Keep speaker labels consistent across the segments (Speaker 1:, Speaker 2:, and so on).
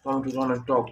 Speaker 1: টমেটোটা অনেক টক।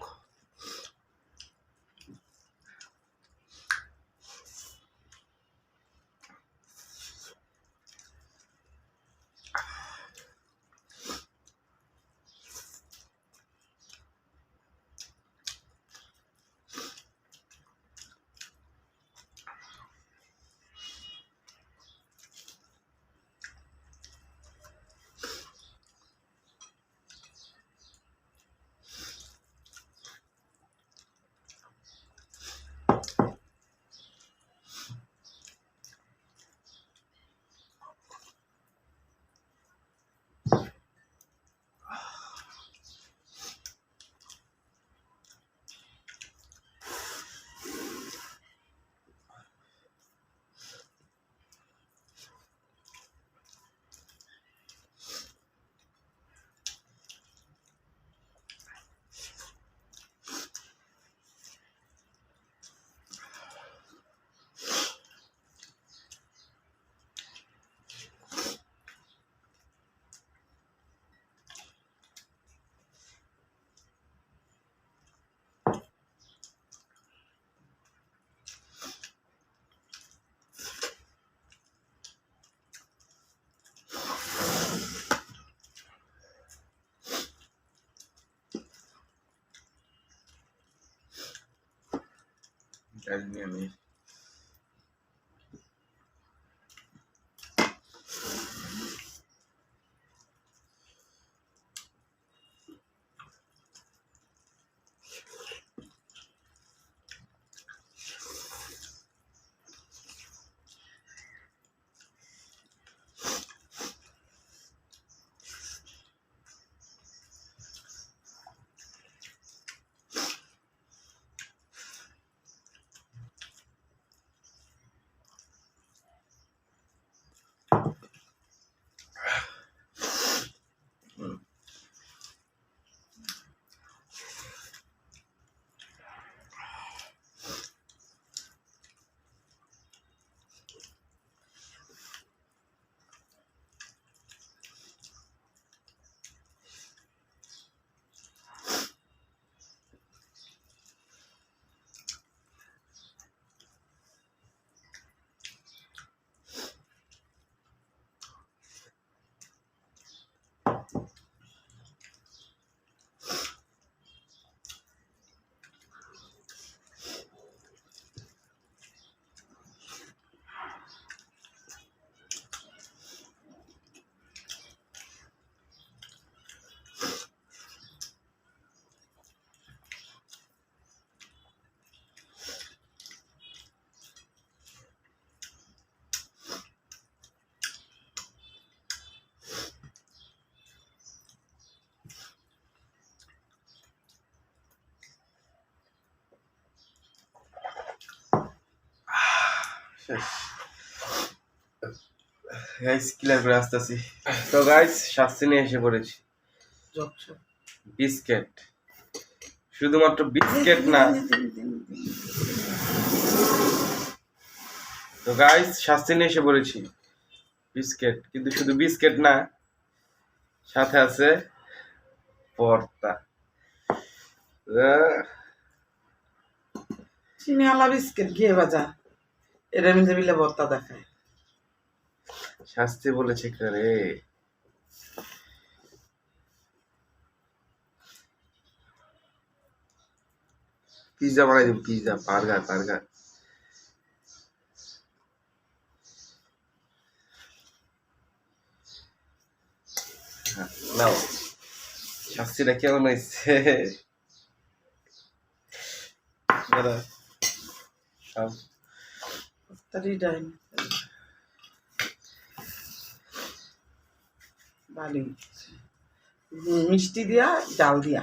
Speaker 1: আমি গাইস ক্লিয়ার করে আসতেছি। তো গাইস শাস্তি নিয়ে এসে পড়েছি, বিস্কিট। শুধুমাত্র বিস্কিট না, তো গাইস শাস্তি নিয়ে এসে পড়েছি, বিস্কিট। কিন্তু শুধু বিস্কিট না, সাথে আছে ভর্তা।
Speaker 2: চিনিওয়ালা বিস্কিট ঘিয়ে ভাজা, এটার মধ্যে মিলে ভর্তা দেখায়।
Speaker 1: শাস্তি বলেছে করে পিৎজা বানাই দিব, পিৎজা, বার্গার বার্গার। নাও, শাস্তিটা কেমন হয়েছে?
Speaker 2: মিষ্টি দিয়া ডাল দিয়া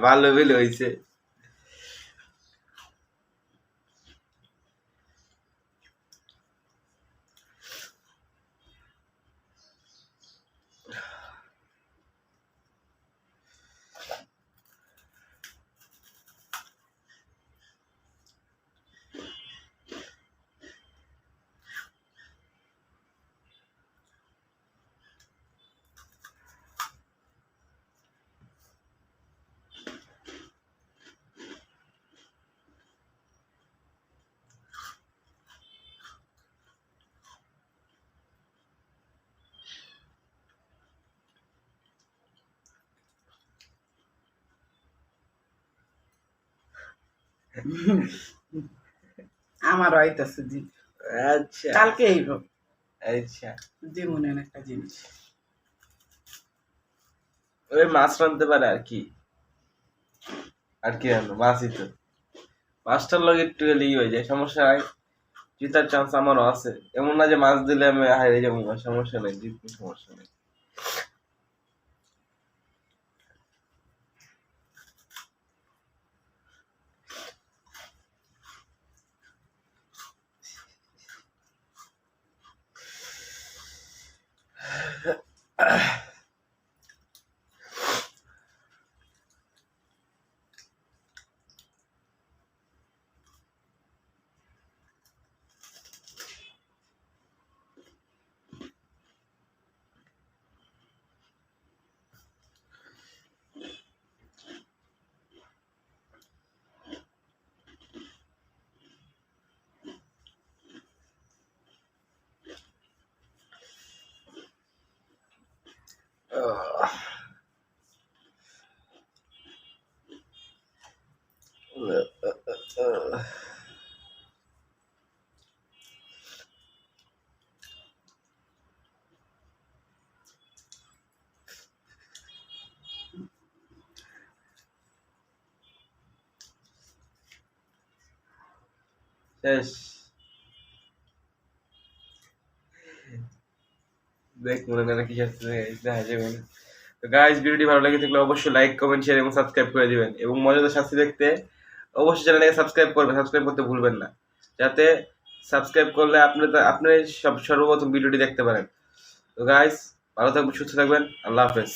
Speaker 1: ভালো বেলে হয়েছে।
Speaker 2: আমার হইতাছে জি
Speaker 1: আচ্ছা
Speaker 2: কালকে এইব
Speaker 1: আচ্ছা
Speaker 2: জীবনের একটা জিনিস
Speaker 1: ওই মাছ রাঁধতে পারে আর কি রান্না মাছই তো মাছটার লগে একটু এলেই হয়ে যায়, সমস্যা নাই। জিতার চান্স আমারও আছে, এমন না যে মাছ দিলে আমি হারিয়ে যাবো, সমস্যা নেই, জিতবো, সমস্যা নেই। শেষ, দেখ মনে নেই কি দেখা যাবে না। তো গাইস, ভিডিওটি ভালো লেগে থাকলে অবশ্যই লাইক, কমেন্ট, শেয়ার এবং সাবস্ক্রাইব করে দিবেন, এবং মজাদার শাস্তি দেখতে অবশ্যই চ্যানেলটাকে সাবস্ক্রাইব করবেন, সাবস্ক্রাইব করতে ভুলবেন না, যাতে সাবস্ক্রাইব করলে আপনি সর্বপ্রথম ভিডিওটি দেখতে পারেন। তো গাইস, ভালো থাকবেন, সুস্থ থাকবেন, আল্লাহ হাফেজ।